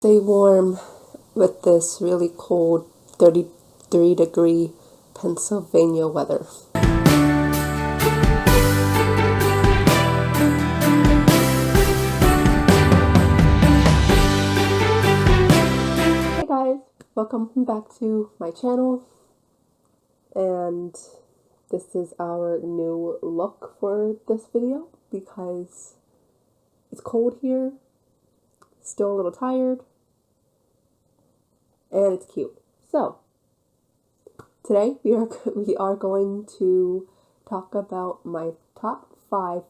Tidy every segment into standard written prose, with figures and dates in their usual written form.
Stay warm with this really cold 33-degree Pennsylvania weather. Hey guys, welcome back to my channel, and this is our new look for this video because it's cold here, still a little tired, and it's cute. So today we are going to talk about my top 5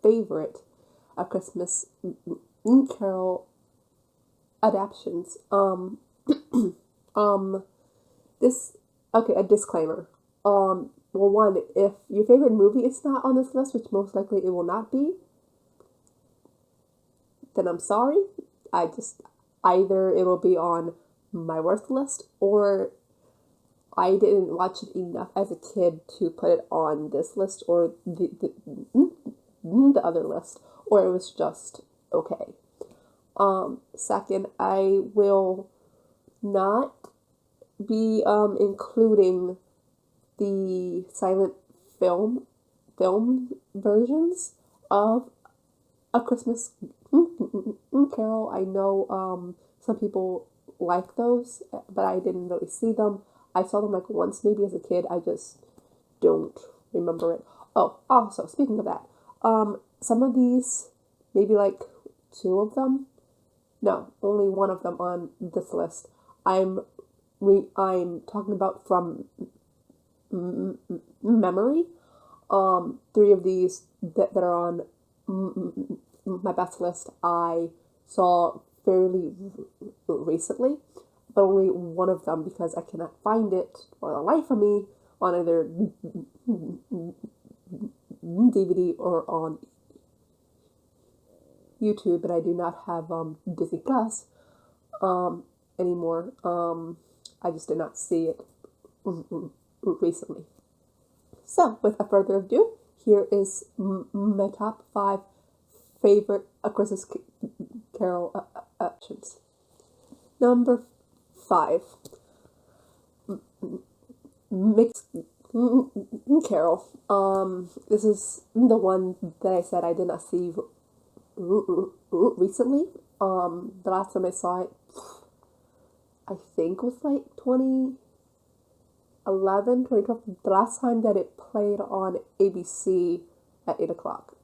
favorite Christmas Carol adaptions. A disclaimer. Well, one, if your favorite movie is not on this list, which most likely it will not be, then I'm sorry. Either it will be on my worst list, or I didn't watch it enough as a kid to put it on this list or the other list, or it was just okay. Second, I will not be including the silent film versions of A Christmas Carol. I know some people like those, but I didn't really see them. I saw them like once maybe as a kid. I just don't remember it. Oh, also, speaking of that, some of these, maybe like 2 of them, no, only 1 of them on this list, I'm talking about from memory. 3 of these that are on my best list I saw fairly recently, but only 1 of them because I cannot find it for the life of me on either DVD or on YouTube, and I do not have Disney Plus anymore. I just did not see it recently. So, without further ado, here is my top 5 favorite A Christmas Carol options. Number 5, Mixed Carol. This is the one that I said I did not see recently. The last time I saw it, I think was like 2011, 2012. The last time that it played on ABC at 8 o'clock.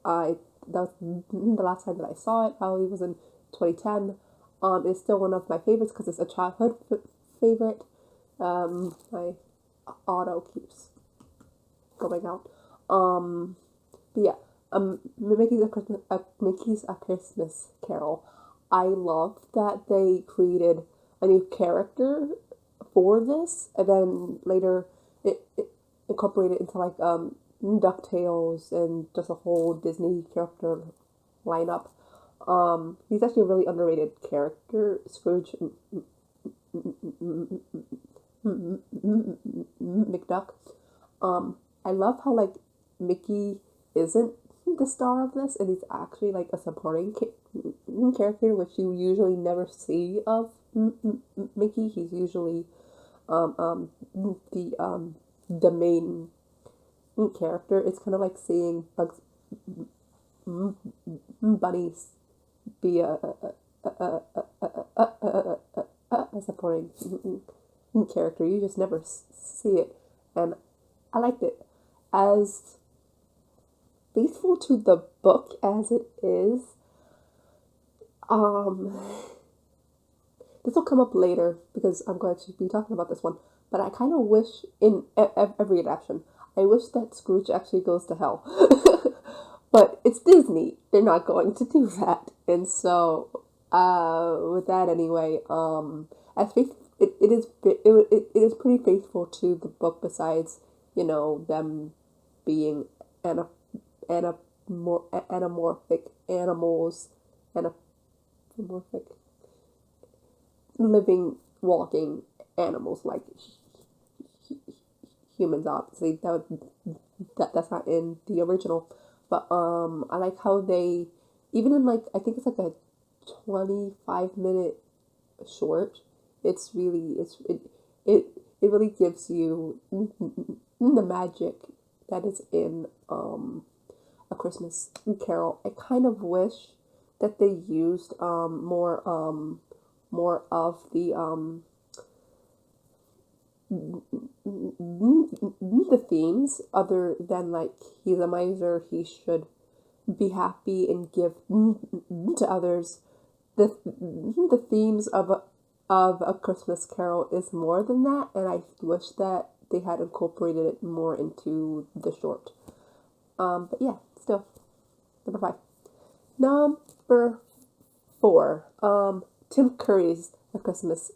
That was the last time that I saw it. Probably was in 2010. It's still one of my favorites because it's a childhood favorite. My auto keeps going out. But yeah, Mickey's a Christmas Carol. I love that they created a new character for this, and then later it incorporated into like DuckTales and just a whole Disney character lineup. He's actually a really underrated character, Scrooge McDuck. I love how like Mickey isn't the star of this, and he's actually like a supporting character, which you usually never see of Mickey. He's usually the main character. It's kind of like seeing Bugs Bunny be a supporting character. You just never see it, and I liked it. As faithful to the book as it is, this will come up later because I'm going to be talking about this one, but I kind of wish in every adaptation, I wish that Scrooge actually goes to hell. But it's Disney. They're not going to do that. And so, with that anyway, as it is pretty faithful to the book, besides, them being anamorphic animals, anamorphic living, walking animals like humans. Obviously, that's not in the original. But I like how they, even in like, I think it's like a 25-minute short. It it really gives you the magic that is in A Christmas Carol. I kind of wish that they used more of the themes other than like he's a miser, he should be happy and give to others. The themes of A Christmas Carol is more than that, and I wish that they had incorporated it more into the short. But yeah, still number 5. Number 4. Tim Curry's A Christmas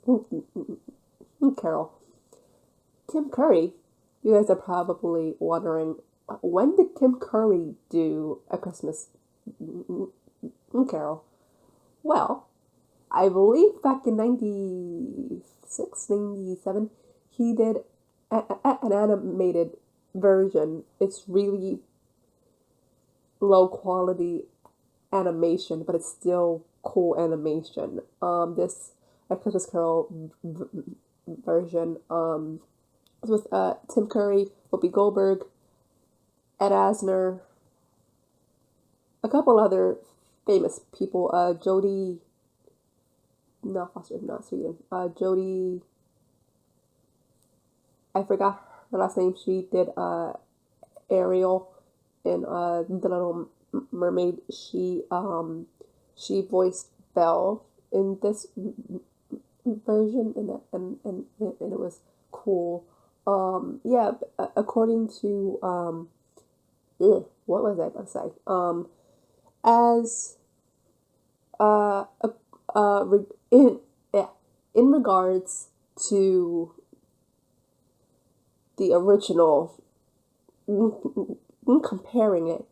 Carol. Tim Curry, you guys are probably wondering, when did Tim Curry do A Christmas Carol? Well, I believe back in 96, 97, he did an animated version. It's really low quality animation, but it's still cool animation. This A Christmas Carol version was with Tim Curry, Whoopi Goldberg, Ed Asner, a couple other famous people. Jodie, not Foster, not Sweden. Jodie, I forgot her last name. She did Ariel in The Little Mermaid. She voiced Belle in this version, and it was cool. Yeah, according to what was I gonna say? As in in regards to the original, comparing it,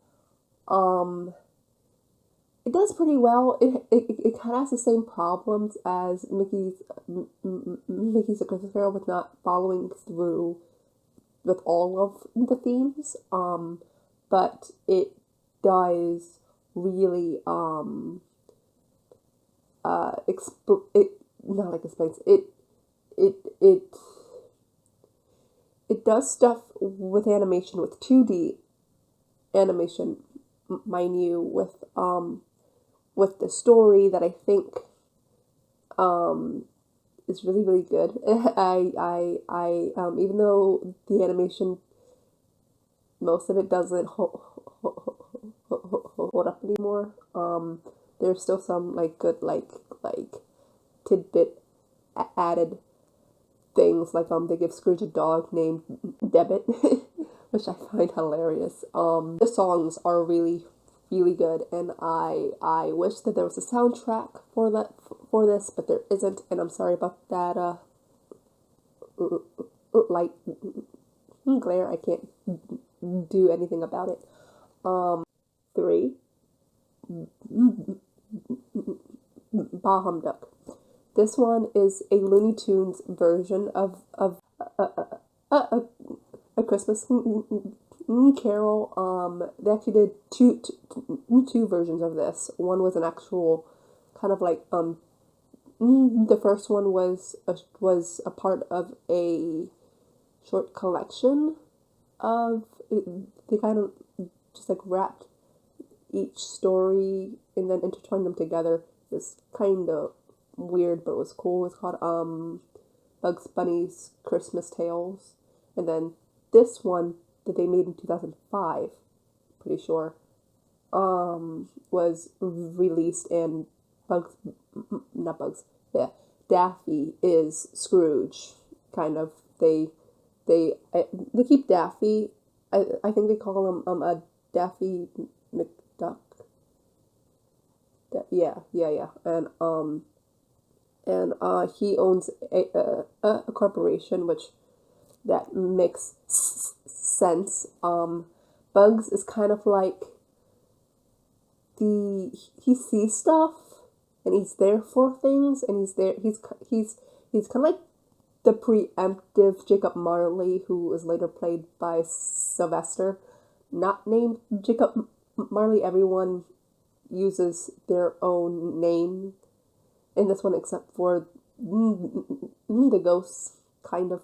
it does pretty well. It kind of has the same problems as Mickey's A Christmas Carol with not following through with all of the themes. But it does really it not like explains it it does stuff with animation, with 2D animation, mind you, with the story that I think is really, really good. I even though the animation, most of it doesn't hold up anymore, there's still some like good like tidbit added things, like they give Scrooge a dog named Debit, which I find hilarious. The songs are really, really good, and I wish that there was a soundtrack for this, but there isn't, and I'm sorry about that. Light glare, I can't do anything about it. 3. Bah Humduck. This one is a Looney Tunes version of a Christmas Carol. They actually did two versions of this. One was an actual kind of like the first one was a part of a short collection of, they kind of just like wrapped each story and then intertwined them together. It's kind of weird, but it was cool. It's called Bugs Bunny's Christmas Tales. And then this one that they made in 2005, pretty sure, was released, and Daffy is Scrooge, kind of. They keep Daffy. I think they call him a Daffy McDuck. Yeah, and he owns a corporation, which that makes sense. Bugs is kind of like he sees stuff and he's there for things, and he's kind of like the preemptive Jacob Marley, who was later played by Sylvester, not named Jacob Marley. Everyone uses their own name in this one except for the ghosts kind of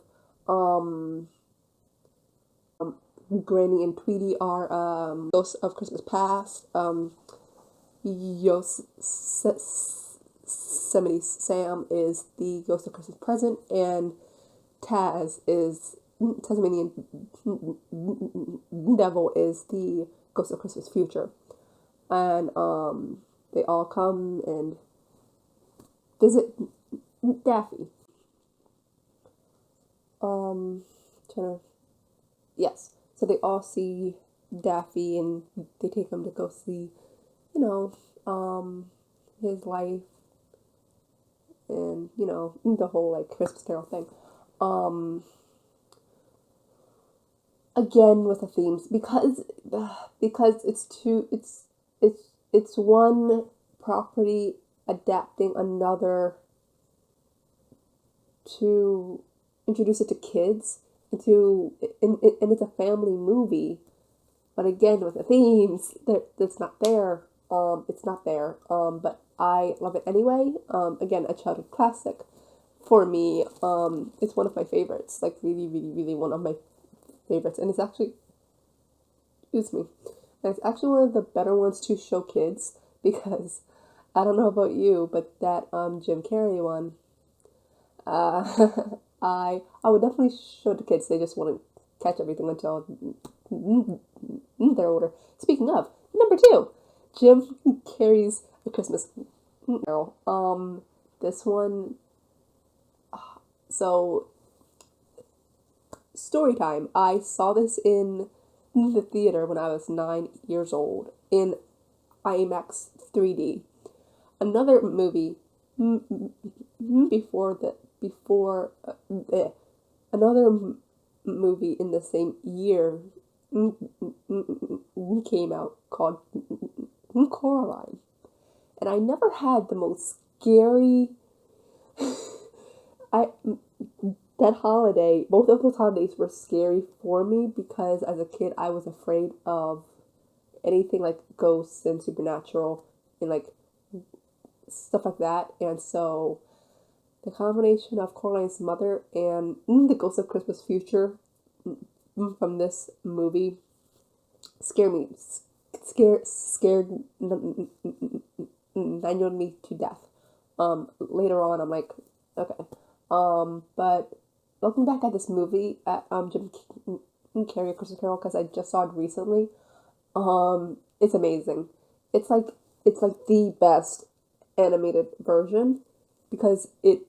Granny and Tweety are ghosts of Christmas past. Yosemite Sam is the ghost of Christmas present, and Tasmanian Devil is the ghost of Christmas future. And they all come and visit Daffy. Trying to, yes. So they all see Daffy and they take him to go see, you know, his life and, you know, the whole like Christmas Carol thing. Again with the themes because it's one property adapting another to introduce it to kids and it's a family movie, but again with the themes that's not there. It's not there. But I love it anyway. Again, a childhood classic for me. It's one of my favorites. Like really, really, really one of my favorites, and it's actually, excuse me, and it's actually one of the better ones to show kids because I don't know about you, but that Jim Carrey one, I would definitely show the kids. They just want to catch everything until they're older. Speaking of, number 2, Jim Carrey's A Christmas Carol. This one. So, story time. I saw this in the theater when I was 9 years old in IMAX 3D. Another movie another movie in the same year came out called Coraline, and I never had the most scary. I that holiday, both of those holidays were scary for me because as a kid I was afraid of anything like ghosts and supernatural and like stuff like that, and so the combination of Coraline's mother and the ghost of Christmas future from this movie scared me, scared 9-year-old me to death. Later on, I'm like, okay. But looking back at this movie, at Jim Carrey Christmas Carol, because I just saw it recently, it's amazing. It's like the best animated version because it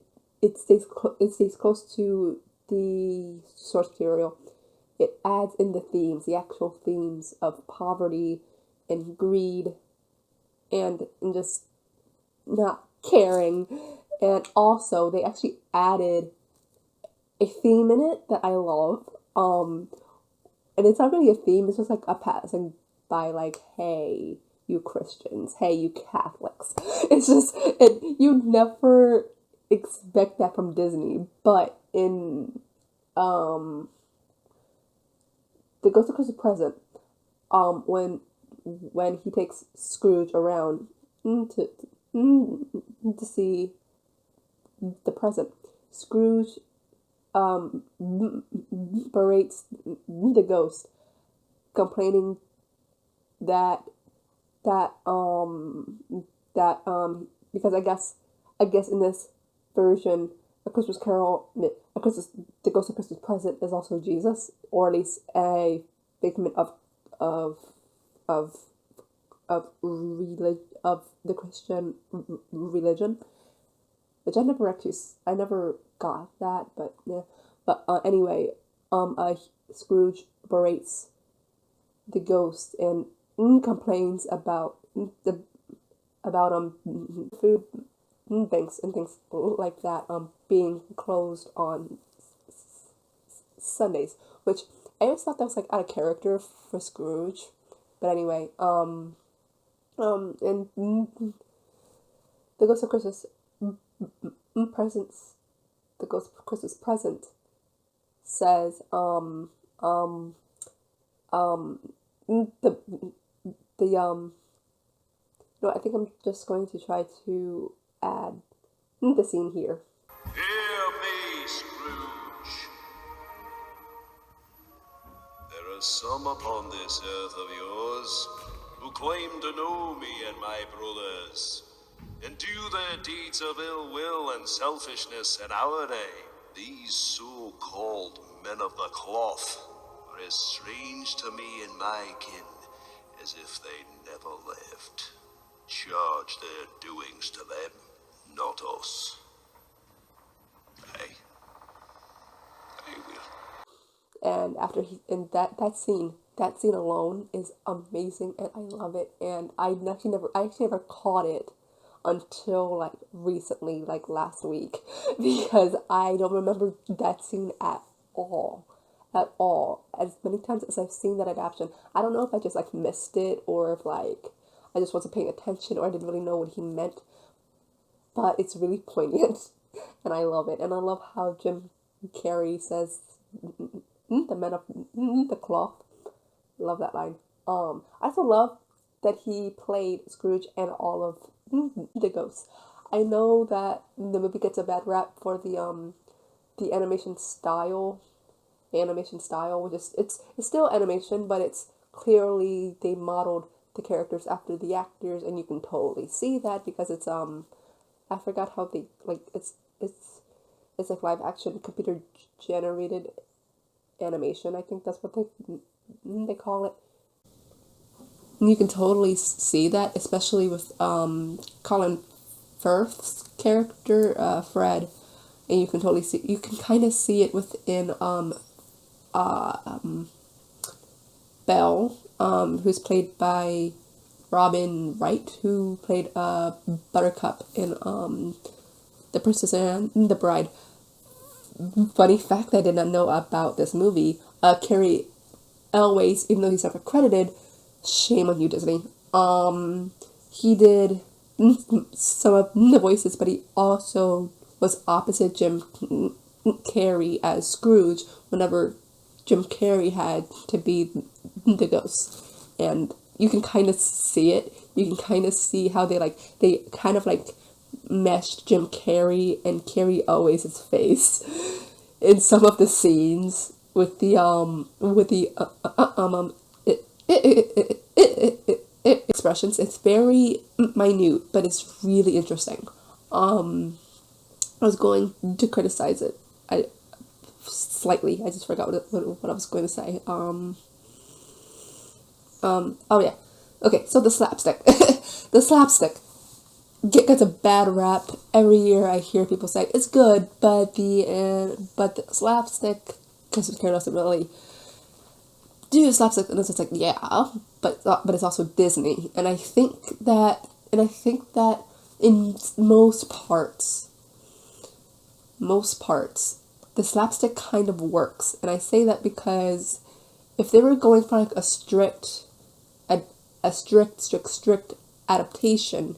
stays close to the source material. It adds in the themes, the actual themes of poverty and greed and just not caring. And also they actually added a theme in it that I love. And it's not really a theme, it's just like a passing by like, hey, you Christians, hey, you Catholics. It's just, you never expect that from Disney, but in The Ghost of Christmas Present, when he takes Scrooge around to see the present, Scrooge berates the ghost, complaining that because I guess in this version, A Christmas Carol, The Ghost of Christmas Present is also Jesus, or at least a figment of of of the Christian religion, which I never got that, but yeah. But anyway, Scrooge berates the ghost and complains about food banks and things like that being closed on Sundays, which I always thought that was like out of character for Scrooge. But anyway, and the Ghost of Christmas presents the Ghost of Christmas present says the no, I think I'm just going to try to add the scene here. some upon this earth of yours who claim to know me and my brothers, and do their deeds of ill will and selfishness in our day. These so-called men of the cloth are as strange to me and my kin as if they never lived. Charge their doings to them, not us. I will. And after and that scene alone is amazing, and I love it. And I actually never caught it until like recently, like last week, because I don't remember that scene all, at all. As many times as I've seen that adaptation, I don't know if I just like missed it, or if like I just wasn't paying attention, or I didn't really know what he meant. But it's really poignant, and I love it. And I love how Jim Carrey says, "The men of the cloth." Love that line. I also love that he played Scrooge and all of the ghosts. I know that the movie gets a bad rap for the animation style, which is it's still animation, but it's clearly they modeled the characters after the actors, and you can totally see that because it's I forgot how they like it's like live action computer generated animation. I think that's what they call it. And you can totally see that, especially with Colin Firth's character, Fred, and you can totally see, you can kind of see it within Belle, who's played by Robin Wright, who played Buttercup in The Princess and the Bride. Funny fact I did not know about this movie, Carrie Elways, even though he's never credited, shame on you, Disney. He did some of the voices, but he also was opposite Jim Carrey as Scrooge whenever Jim Carrey had to be the ghost. And you can kind of see it. You can kind of see how they kind of like meshed Jim Carrey and Carrie Elways' face in some of the scenes with the expressions. It's very minute, but it's really interesting. I was going to criticize it. Slightly. I just forgot what I was going to say. Oh yeah. Okay, so the slapstick. The slapstick gets a bad rap. Every year I hear people say it's good, but the slapstick, because Carrie doesn't really do slapstick, and it's just like, yeah, but it's also Disney, and I think that in most parts, the slapstick kind of works, and I say that because if they were going for like a strict adaptation,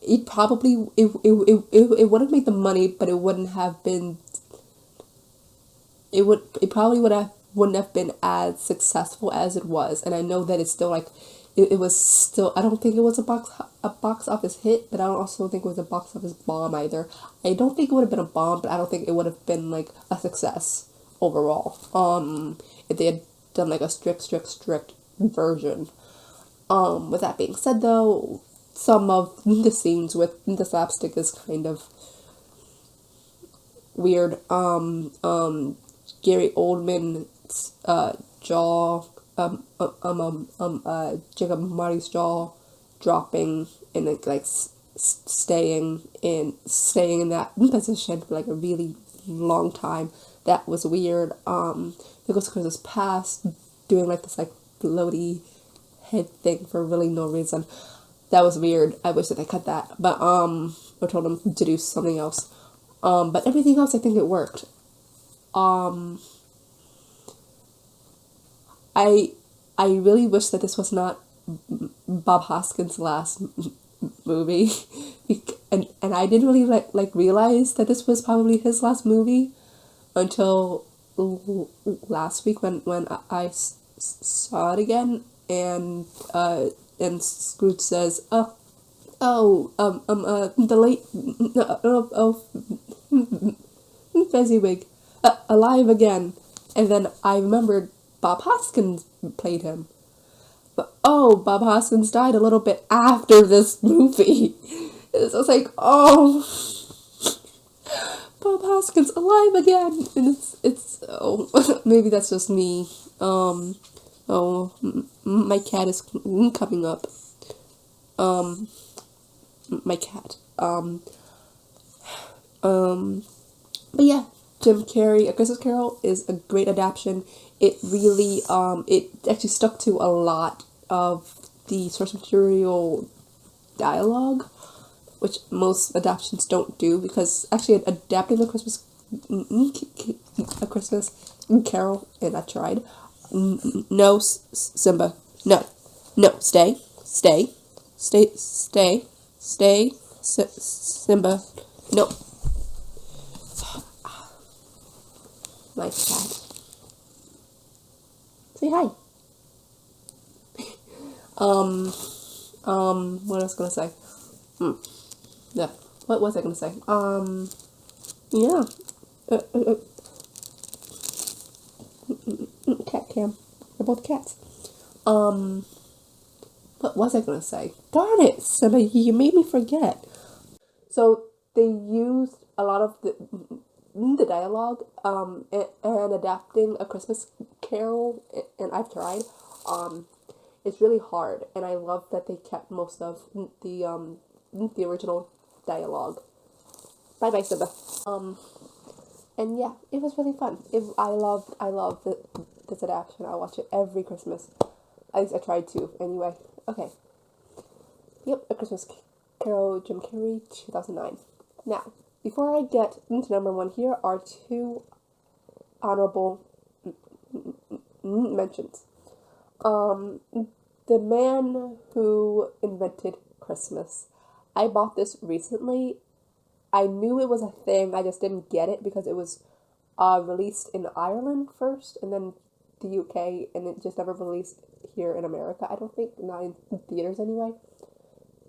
it probably it would have made the money, but it wouldn't have been. It probably wouldn't have been as successful as it was, and I know that it's still like it was still. I don't think it was a box office hit, but I don't also think it was a box office bomb either. I don't think it would have been a bomb, but I don't think it would have been like a success overall. If they had done like a strict version. With that being said, though, some of the scenes with the slapstick is kind of weird. Gary Oldman's jaw, Jacob Marty's jaw dropping and like staying in that position for like a really long time. That was weird. Nicholas Chris's past doing like this like floaty head thing for really no reason. That was weird. I wish that I cut that, but or told him to do something else. But everything else, I think it worked. I really wish that this was not Bob Hoskins' last movie, and I didn't really like realize that this was probably his last movie until last week when I saw it again, and Scrooge says, the late Fezziwig alive again. And then I remembered Bob Hoskins played him. But oh, Bob Hoskins died a little bit after this movie. So it's like, oh, Bob Hoskins alive again, and it's oh maybe that's just me. Oh, my cat is coming up. My cat. But yeah, Jim Carrey, A Christmas Carol is a great adaptation. It really, it actually stuck to a lot of the source material dialogue, which most adaptations don't do, because actually adapting a Christmas Carol, and I tried. No, Simba, no, no, stay, Simba, no, nice cat. Say hi. What else gonna say? Yeah, what was I gonna say? Yeah. Cat cam. They're both cats. What was I gonna say? Darn it, Simba, you made me forget. So they used a lot of the dialogue, and adapting A Christmas Carol, and I've tried. It's really hard, and I love that they kept most of the original dialogue. Bye bye, Simba. And yeah, it was really fun. I love this adaptation. I watch it every Christmas. At least I tried to, anyway. Okay. Yep, A Christmas Carol, Jim Carrey, 2009. Now, before I get into number one, here are two honorable mentions. The Man Who Invented Christmas. I bought this recently. I knew it was a thing, I just didn't get it because it was released in Ireland first, and then the UK, and it just never released here in America, I don't think, not in theaters anyway.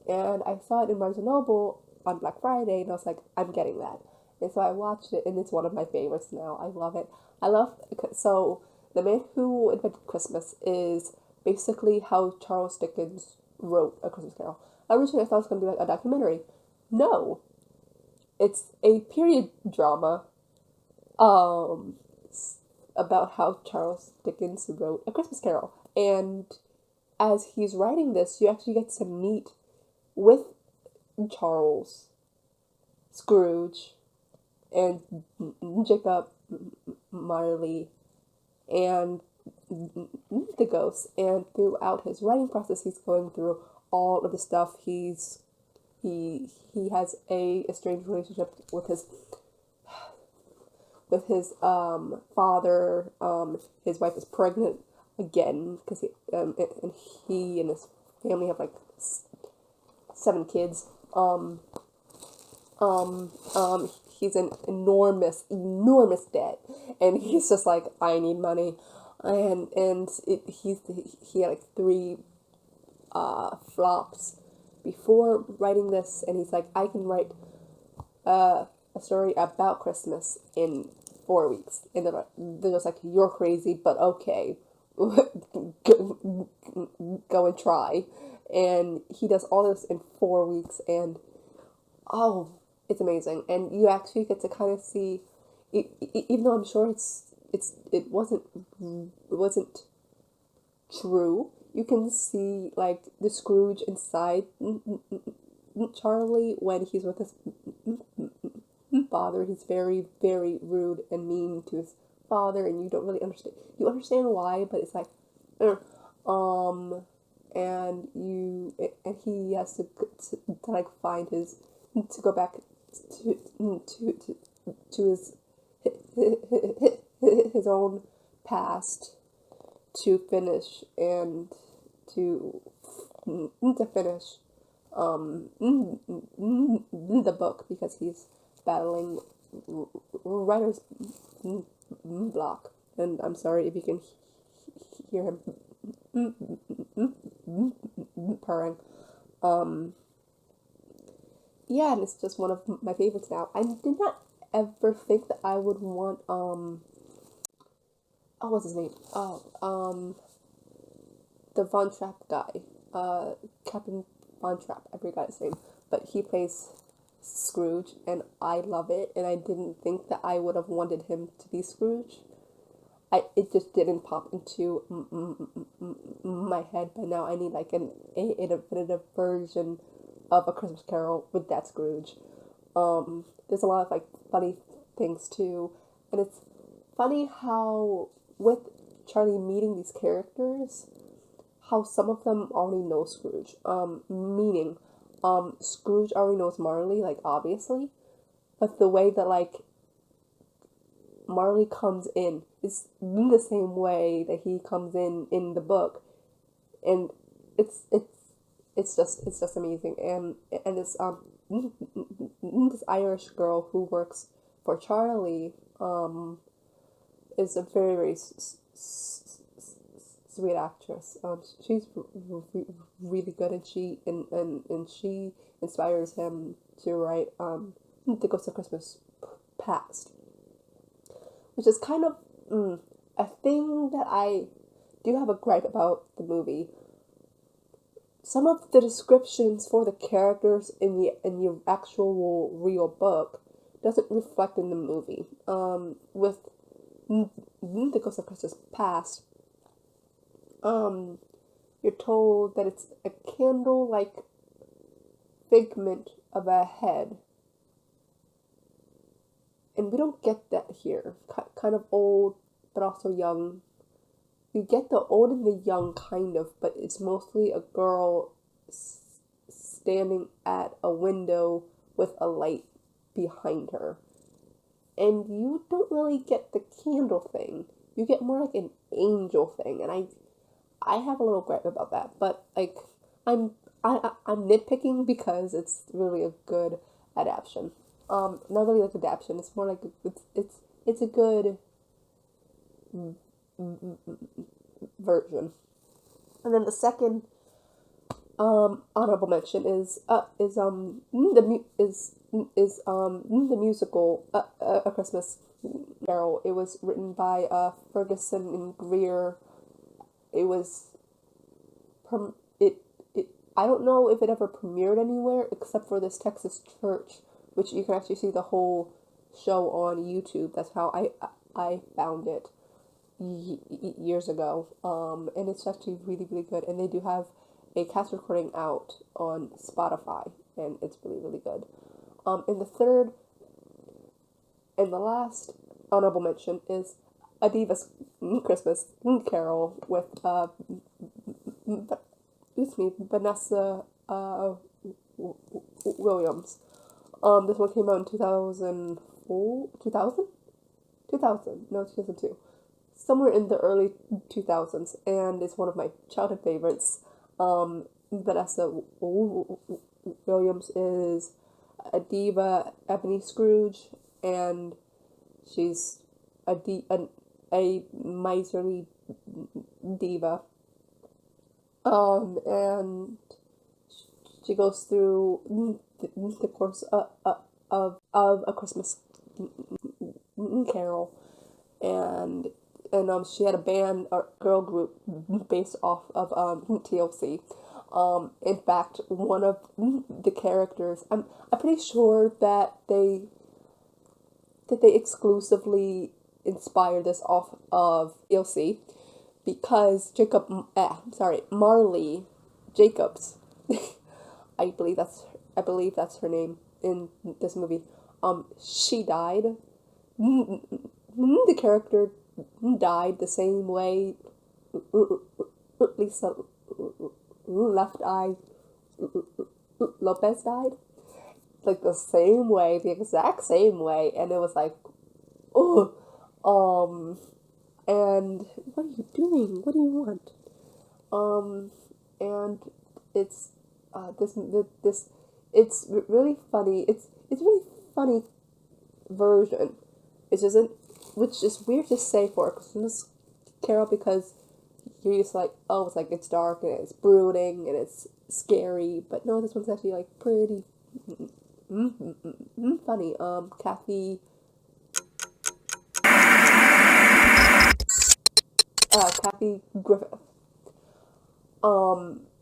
And I saw it in Barnes & Noble on Black Friday, and I was like, I'm getting that. And so I watched it, and it's one of my favorites now. I love it. So, The Man Who Invented Christmas is basically how Charles Dickens wrote A Christmas Carol. Originally, I thought it was going to be like a documentary. No. It's a period drama, about how Charles Dickens wrote A Christmas Carol. And as he's writing this, you actually get to meet with Charles, Scrooge, and Jacob Marley, and the ghosts. And throughout his writing process, he's going through all of the stuff. He has a strange relationship with his father. His wife is pregnant again because he and his family have like 7 kids. He's in enormous debt, and he's just like, I need money, and he had like 3 flops before writing this, and he's like, I can write a story about Christmas in 4 weeks, and they're just like, you're crazy, but okay, go and try. And he does all this in 4 weeks, and oh, it's amazing. And you actually get to kind of see, even though I'm sure it wasn't true, you can see like the Scrooge inside Charlie when he's with his father. He's very, very rude and mean to his father, and you don't really understand. You understand why, but it's like, and he has to like find to go back to his own past to finish the book, because he's battling writer's block. And I'm sorry if you can hear him purring. Yeah, and it's just one of my favorites now. I did not ever think that I would want what's his name? The Von Trapp guy, Captain Von Trapp. I forgot his name, but he plays Scrooge, and I love it. And I didn't think that I would have wanted him to be Scrooge. It just didn't pop into my head. But now I need like a definitive version of A Christmas Carol with that Scrooge. There's a lot of like funny things too, and it's funny how with Charlie meeting these characters, how some of them already know Scrooge. Meaning, Scrooge already knows Marley, like obviously, but the way that like Marley comes in is in the same way that he comes in the book, and it's it's it's just amazing. And this Irish girl who works for Charlie is a very sweet actress. She's really good, and she inspires him to write The Ghost of Christmas Past, which is kind of a thing that I do have a gripe about the movie. Some of the descriptions for the characters in the actual real book doesn't reflect in the movie. With The Ghost of Christmas Past, you're told that it's a candle-like figment of a head. And we don't get that here. Kind of old, but also young. You get the old and the young, kind of, but it's mostly a girl standing at a window with a light behind her. And you don't really get the candle thing. You get more like an angel thing, and I have a little gripe about that, but like I'm nitpicking because it's really a good adaptation. Not really like adaptation. It's more like it's a good version. And then the second honorable mention is the musical A Christmas Carol. It was written by Ferguson and Greer. It was I don't know if it ever premiered anywhere except for this Texas church, which you can actually see the whole show on YouTube. That's how I found it years ago. And it's actually really, really good. And they do have a cast recording out on Spotify, and it's really, really good. And the third and the last honorable mention is A Diva's Christmas Carol with Vanessa Williams. This one came out in 2004, 2000? 2000, no, 2002. Somewhere in the early 2000s, and it's one of my childhood favorites. Vanessa Williams is a diva, Ebony Scrooge, and she's a miserly diva. And she goes through the course of A Christmas Carol, and she had a band or girl group based off of TLC. In fact, one of the characters, I'm pretty sure that they exclusively inspired this off of TLC, because Marley Jacobs, I believe that's her name in this movie. She died. The character died the same way Lisa Left Eye Lopez died. Like the same way, the exact same way, and it was like, oh, and what are you doing? What do you want? And it's it's really funny. It's really funny version. Which is weird to say for a Christmas Carol, because you're just like, oh, it's like it's dark and it's brooding and it's scary, but no, this one's actually like pretty funny. Kathy Kathy Griffith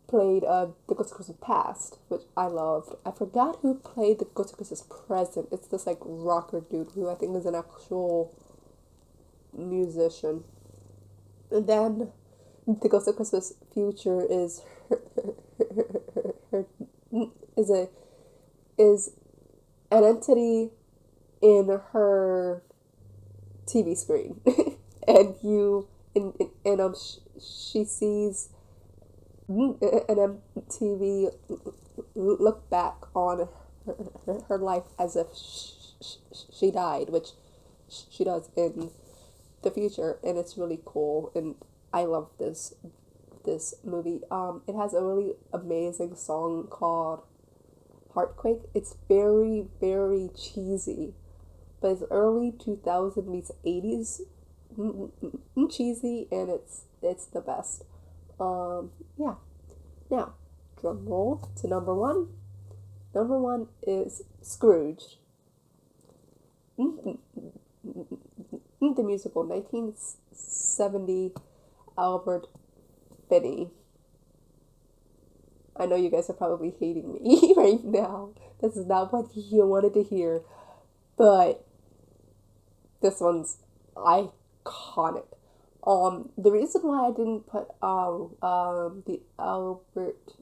played the Ghost of Christmas Past, which I loved. I forgot who played the Ghost of Christmas Present. It's this like rocker dude who I think is an actual musician. And then the Ghost of Christmas Future is is a is an entity in her TV screen, and she sees an MTV look back on her life as if she died, which she does in the future, and it's really cool, and I love this movie. It has a really amazing song called Heartquake. It's very, very cheesy, but it's early 2000s meets 80s cheesy, and it's the best. Yeah. Now, drum roll to number one. Number one is Scrooge. The musical, 1970, Albert Finney. I know you guys are probably hating me right now. This is not what you wanted to hear, but this one's iconic. The reason why I didn't put the Albert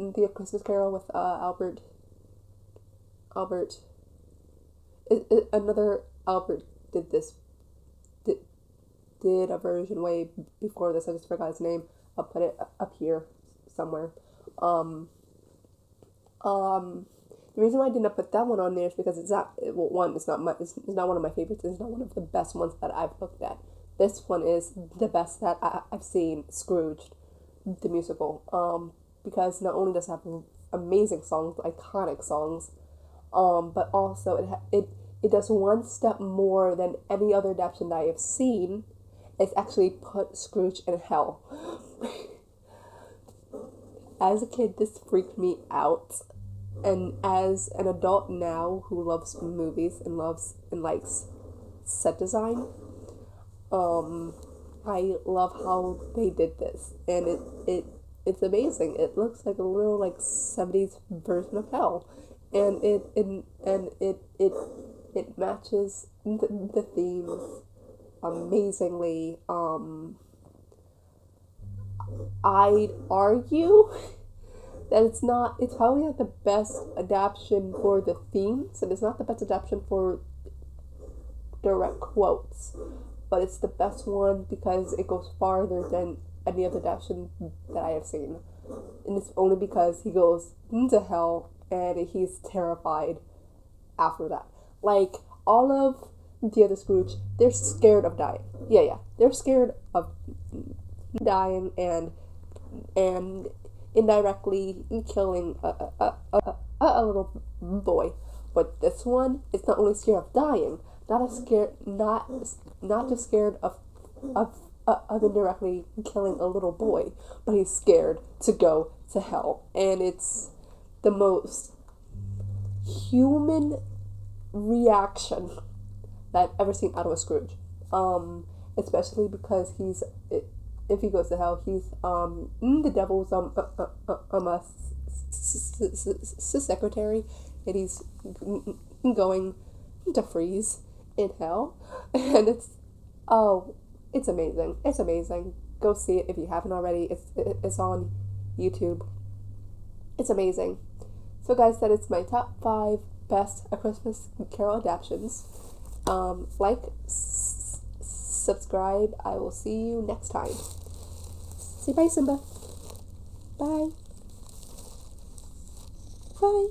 the Christmas Carol with Albert another Albert did a version way before this. I just forgot his name. I'll put it up here somewhere. The reason why I didn't put that one on there is because it's not, well, one, it's not one of my favorites. It's not one of the best ones that I've looked at. This one is the best that I've seen, Scrooged, the musical. Because not only does it have amazing songs, iconic songs, but also it does one step more than any other adaptation that I have seen. It's actually put Scrooge in hell. As a kid, this freaked me out. And as an adult now who loves movies and likes set design, I love how they did this, and it's amazing. It looks like a little like 70s version of hell, and it matches the themes amazingly. I'd argue that it's probably not the best adaptation for the themes, and it's not the best adaptation for direct quotes, but it's the best one because it goes farther than any other adaptation that I have seen. And it's only because he goes into hell and he's terrified after that. Like, all of the other Scrooge, they're scared of dying. Yeah. They're scared of dying and indirectly killing a little boy. But this one, it's not only scared of dying, not just scared of indirectly killing a little boy, but he's scared to go to hell. And it's the most human reaction that I've ever seen out of a Scrooge. Especially because if he goes to hell, he's the devil's secretary, and he's going to freeze in hell, and it's amazing. It's amazing. Go see it if you haven't already. It's on YouTube. It's amazing. So guys, that is my top 5 best A Christmas Carol adaptions. Like, subscribe. I will see you next time. Say bye, Simba. Bye. Bye.